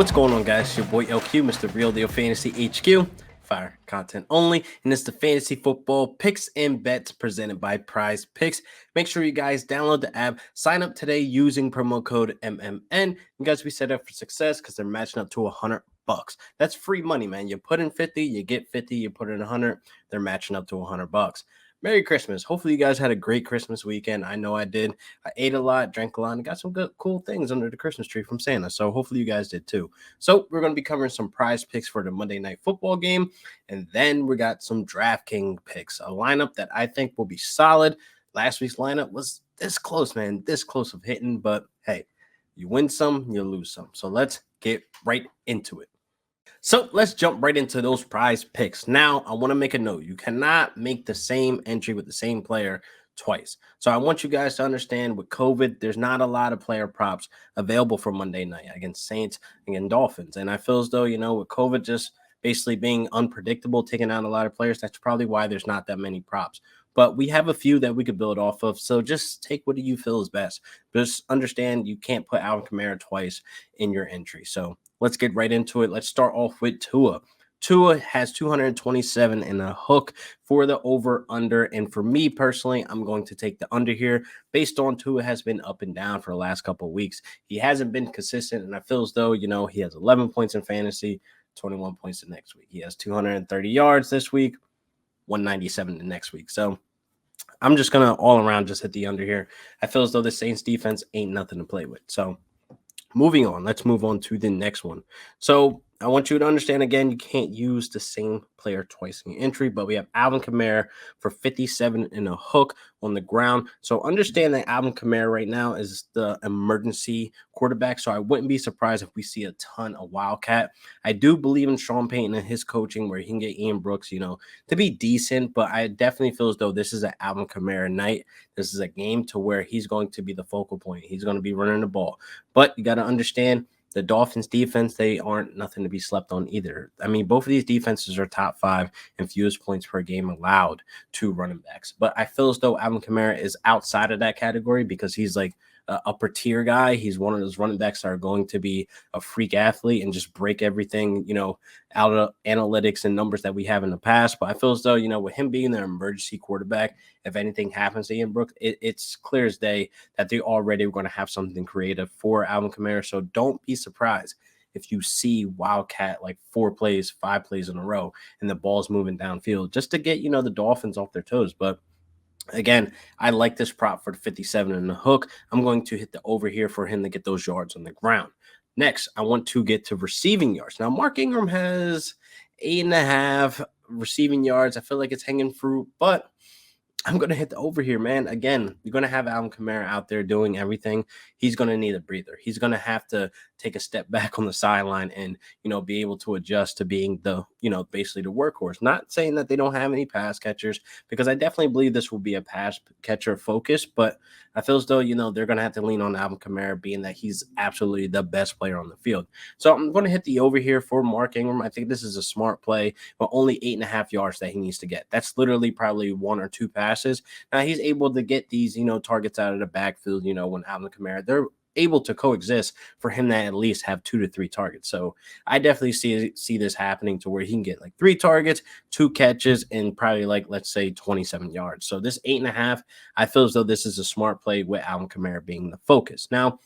What's going on, guys? It's your boy LQ, Mr. Real Deal Fantasy HQ. Fire content only, and it's the fantasy football picks and bets presented by PrizePicks. Make sure you guys download the app, sign up today using promo code MMN. You guys be set up for success because they're matching up to $100. That's free money, man. You put in 50, you get 50. You put in 100, they're matching up to $100. Merry Christmas. Hopefully you guys had a great Christmas weekend. I know I did. I ate a lot, drank a lot, and got some good, cool things under the Christmas tree from Santa. So hopefully you guys did too. So we're going to be covering some prize picks for the Monday Night Football game. And then we got some DraftKings picks, a lineup that I think will be solid. Last week's lineup was this close, man, this close of hitting. But hey, you win some, you lose some. So let's get right into it. So let's jump right into those prize picks. Now, I want to make a note. You cannot make the same entry with the same player twice. So I want you guys to understand with COVID, there's not a lot of player props available for Monday night against Saints, against Dolphins. And I feel as though, with COVID just basically being unpredictable, taking out a lot of players, that's probably why there's not that many props. But we have a few that we could build off of. So just take what you feel is best. Just understand you can't put Alvin Kamara twice in your entry. So let's get right into it. Let's start off with Tua. Tua has 227 and a hook for the over-under. And for me personally, I'm going to take the under here based on Tua has been up and down for the last couple of weeks. He hasn't been consistent, and I feel as though, he has 11 points in fantasy, 21 points the next week. He has 230 yards this week, 197 the next week. So I'm just going to all around just hit the under here. I feel as though the Saints defense ain't nothing to play with. So moving on, let's move on to the next one. So I want you to understand, again, you can't use the same player twice in your entry, but we have Alvin Kamara for 57 and a hook on the ground. So understand that Alvin Kamara right now is the emergency quarterback, so I wouldn't be surprised if we see a ton of Wildcat. I do believe in Sean Payton and his coaching where he can get Ian Brooks, to be decent, but I definitely feel as though this is an Alvin Kamara night. This is a game to where he's going to be the focal point. He's going to be running the ball. But you got to understand, the Dolphins defense, they aren't nothing to be slept on either. I mean, both of these defenses are top 5 in fewest points per game allowed to running backs. But I feel as though Alvin Kamara is outside of that category because he's like an upper tier guy. He's one of those running backs that are going to be a freak athlete and just break everything, out of analytics and numbers that we have in the past. But I feel as though, with him being their emergency quarterback, if anything happens to Ian Brooks, it's clear as day that they already are going to have something creative for Alvin Kamara. So don't be surprised if you see Wildcat like 4 plays, 5 plays in a row, and the ball's moving downfield just to get, the Dolphins off their toes. But again, I like this prop for the 57 and the hook. I'm going to hit the over here for him to get those yards on the ground. Next, I want to get to receiving yards. Now, Mark Ingram has 8.5 receiving yards. I feel like it's hanging fruit, but I'm going to hit the over here, man. Again, you're going to have Alvin Kamara out there doing everything. He's going to need a breather. He's going to have to take a step back on the sideline and, be able to adjust to being the, basically the workhorse. Not saying that they don't have any pass catchers, because I definitely believe this will be a pass catcher focus, but I feel as though, they're going to have to lean on Alvin Kamara, being that he's absolutely the best player on the field. So I'm going to hit the over here for Mark Ingram. I think this is a smart play, but only 8.5 yards that he needs to get. That's literally probably 1 or 2 passes. Now he's able to get these, targets out of the backfield, when Alvin Kamara, they're able to coexist for him to at least have 2 to 3 targets. So I definitely see this happening to where he can get like 3 targets, 2 catches, and probably like, let's say 27 yards. So this 8.5, I feel as though this is a smart play with Alvin Kamara being the focus. Now,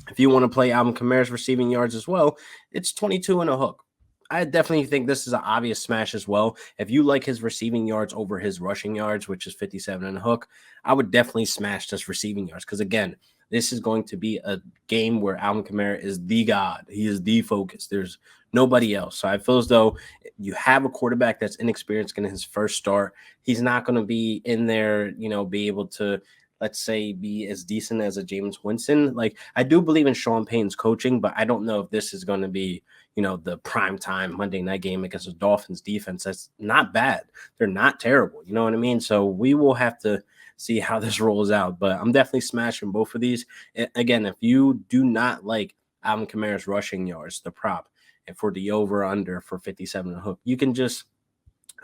if you want to play Alvin Kamara's receiving yards as well, it's 22 and a hook. I definitely think this is an obvious smash as well. If you like his receiving yards over his rushing yards, which is 57 and a hook, I would definitely smash this receiving yards. Because again, this is going to be a game where Alvin Kamara is the god. He is the focus. There's nobody else. So I feel as though you have a quarterback that's inexperienced in his first start. He's not going to be in there, be able to, let's say, be as decent as a Jameis Winston. Like, I do believe in Sean Payton's coaching, but I don't know if this is going to be, the primetime Monday night game against the Dolphins defense. That's not bad. They're not terrible. You know what I mean? So we will have to see how this rolls out, but I'm definitely smashing both of these. Again, if you do not like Alvin Kamara's rushing yards, the prop, and for the over under for 57 and a hook, you can just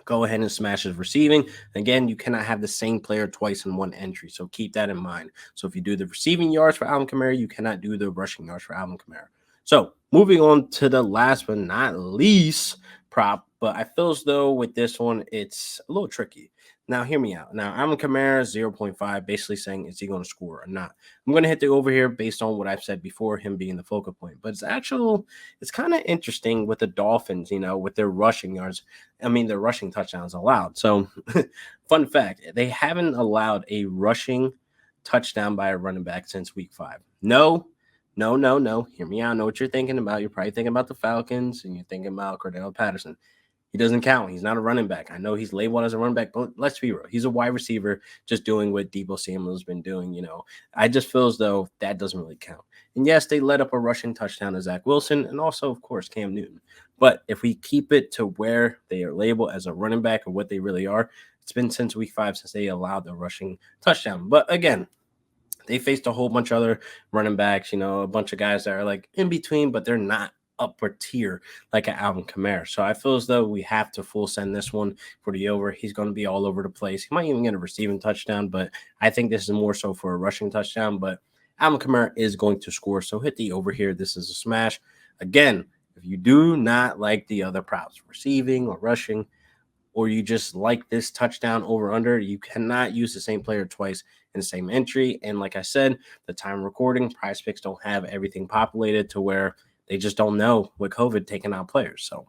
go ahead and smash his receiving. Again, you cannot have the same player twice in one entry, so keep that in mind. So if you do the receiving yards for Alvin Kamara, you cannot do the rushing yards for Alvin Kamara. So moving on to the last but not least prop, but I feel as though with this one, it's a little tricky. Now, hear me out. Now, I'm a Kamara 0.5, basically saying, is he going to score or not? I'm going to hit the over here based on what I've said before, him being the focal point. But it's kind of interesting with the Dolphins, with their rushing yards. I mean, their rushing touchdowns allowed. So, fun fact, they haven't allowed a rushing touchdown by a running back since week 5. No. Hear me out. I know what you're thinking about. You're probably thinking about the Falcons and you're thinking about Cordell Patterson. He doesn't count. He's not a running back. I know he's labeled as a running back, but let's be real. He's a wide receiver just doing what Deebo Samuel's been doing. I just feel as though that doesn't really count. And yes, they let up a rushing touchdown to Zach Wilson and also, of course, Cam Newton. But if we keep it to where they are labeled as a running back or what they really are, it's been since week 5 since they allowed the rushing touchdown. But again, they faced a whole bunch of other running backs, a bunch of guys that are like in between, but they're not upper tier like an Alvin Kamara. So I feel as though we have to full send this one for the over. He's going to be all over the place. He might even get a receiving touchdown, but I think this is more so for a rushing touchdown. But Alvin Kamara is going to score, so hit the over here. This is a smash. Again, if you do not like the other props, receiving or rushing, or you just like this touchdown over under, you cannot use the same player twice in the same entry. And like I said, the time recording, PrizePicks don't have everything populated to where they just don't know with COVID taking out players. So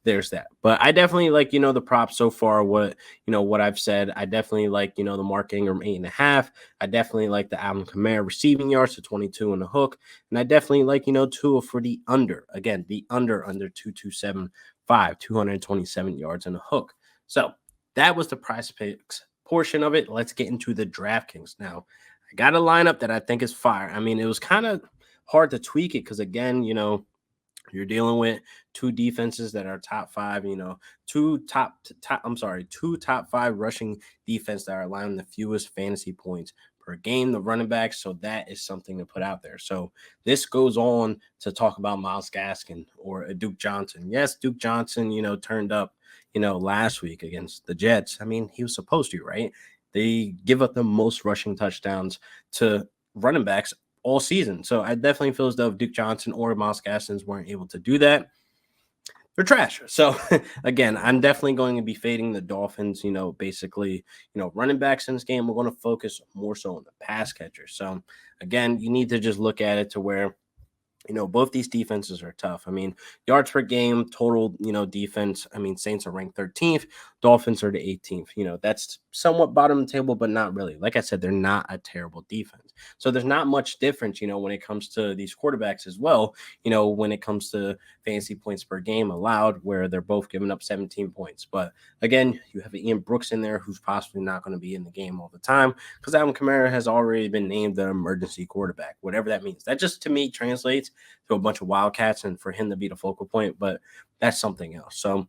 there's that. But I definitely like, the props so far, what I've said. I definitely like, the Mark Ingram 8.5. I definitely like the Alvin Kamara receiving yards to 22 in the hook. And I definitely like, Tua for the under. Again, the under 227.5, 227 yards in the hook. So that was the PrizePicks portion of it. Let's get into the DraftKings. Now, I got a lineup that I think is fire. I mean, it was kind of hard to tweak it because, again, you're dealing with two defenses that are top 5, two top 5 rushing defense that are allowing the fewest fantasy points per game, the running backs. So that is something to put out there. So this goes on to talk about Myles Gaskin or Duke Johnson. Yes, Duke Johnson, turned up, last week against the Jets. I mean, he was supposed to, right? They give up the most rushing touchdowns to running backs all season. So I definitely feel as though if Duke Johnson or Myles Gaskin weren't able to do that, they're trash. So again, I'm definitely going to be fading the Dolphins, basically, running backs in this game. We're going to focus more so on the pass catchers. So again, you need to just look at it to where both these defenses are tough. I mean, yards per game, total, defense. I mean, Saints are ranked 13th. Dolphins are the 18th. That's somewhat bottom of the table, but not really. Like I said, they're not a terrible defense. So there's not much difference, when it comes to these quarterbacks as well, when it comes to fantasy points per game allowed, where they're both giving up 17 points. But again, you have Ian Brooks in there who's possibly not going to be in the game all the time because Alvin Kamara has already been named the emergency quarterback, whatever that means. That just, to me, translates to a bunch of Wildcats and for him to be the focal point, but that's something else. So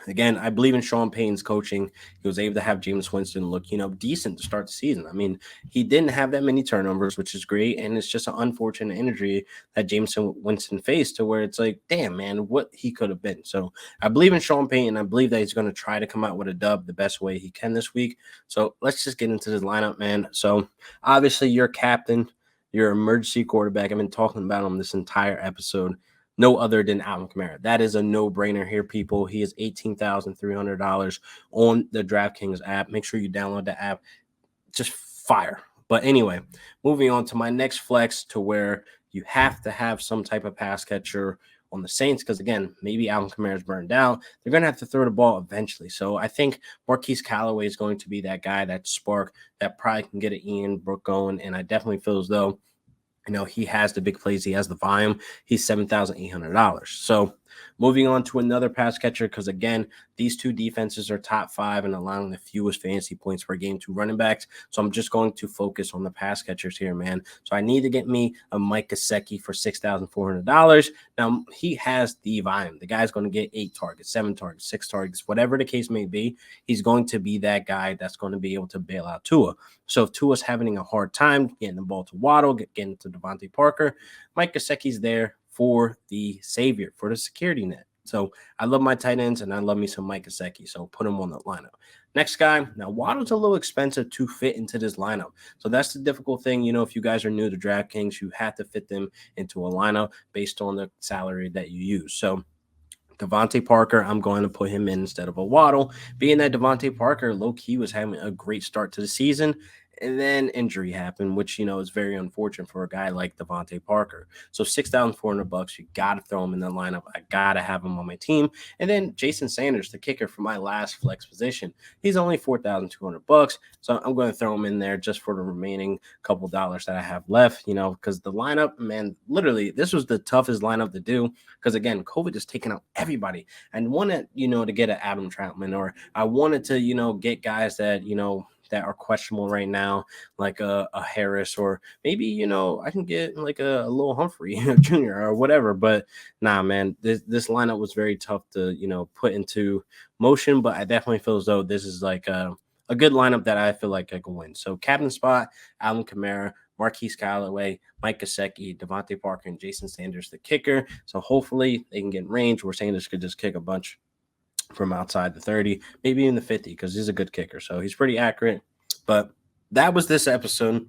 again, I believe in Sean Payton's coaching. He was able to have Jameis Winston look, decent to start the season. I mean, he didn't have that many turnovers, which is great. And it's just an unfortunate injury that Jameis Winston faced to where it's like, damn, man, what he could have been. So I believe in Sean Payton. I believe that he's going to try to come out with a dub the best way he can this week. So let's just get into this lineup, man. So obviously your captain, your emergency quarterback. I've been talking about him this entire episode. No other than Alvin Kamara. That is a no-brainer here, people. He is $18,300 on the DraftKings app. Make sure you download the app. Just fire. But anyway, moving on to my next flex to where you have to have some type of pass catcher on the Saints because, again, maybe Alvin Kamara's burned out. They're going to have to throw the ball eventually. So I think Marquise Callaway is going to be that guy, that spark, that probably can get an Ian Brook going. And I definitely feel as though he has the big plays. He has the volume. He's $7,800. So moving on to another pass catcher, because, again, these two defenses are top 5 and allowing the fewest fantasy points per game to running backs. So I'm just going to focus on the pass catchers here, man. So I need to get me a Mike Gesicki for $6,400. Now, he has the volume. The guy's going to get 8 targets, 7 targets, 6 targets, whatever the case may be. He's going to be that guy that's going to be able to bail out Tua. So if Tua's having a hard time getting the ball to Waddle, getting to Devontae Parker, Mike Gesicki's there for the savior, for the security net. So I love my tight ends, and I love me some Mike Gesicki. So put him on the lineup. Next guy. Now, Waddle's a little expensive to fit into this lineup. So that's the difficult thing. If you guys are new to DraftKings, you have to fit them into a lineup based on the salary that you use. So Devontae Parker, I'm going to put him in instead of a Waddle, being that Devontae Parker low-key was having a great start to the season, and then injury happened, which, is very unfortunate for a guy like Devontae Parker. So $6,400, you got to throw him in the lineup. I got to have him on my team. And then Jason Sanders, the kicker for my last flex position, he's only $4,200. So I'm going to throw him in there just for the remaining couple dollars that I have left, because the lineup, man, literally, this was the toughest lineup to do. Because again, COVID is taking out everybody. And wanted, to get an Adam Troutman, or I wanted to, get guys that, that are questionable right now, like a Harris, or maybe, I can get like a little Humphrey Jr. or whatever. But nah, man, this lineup was very tough to, put into motion. But I definitely feel as though this is like a good lineup that I feel like I can win. So captain spot, Alvin Kamara, Marquise Callaway, Mike Gesicki, Devontae Parker, and Jason Sanders, the kicker. So hopefully they can get in range where Sanders could just kick a bunch from outside the 30, maybe in the 50, because he's a good kicker. So he's pretty accurate. But that was this episode.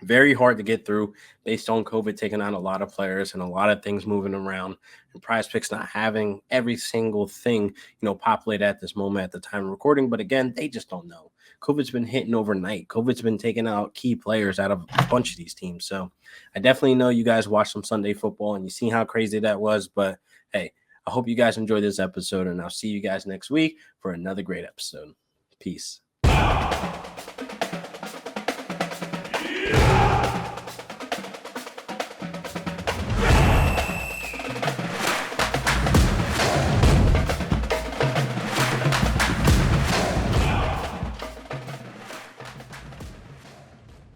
Very hard to get through based on COVID taking on a lot of players and a lot of things moving around, and PrizePicks not having every single thing, populated at this moment at the time of recording. But again, they just don't know. COVID's been hitting overnight. COVID's been taking out key players out of a bunch of these teams. So I definitely know you guys watched some Sunday football and you see how crazy that was. But hey, I hope you guys enjoyed this episode, and I'll see you guys next week for another great episode. Peace.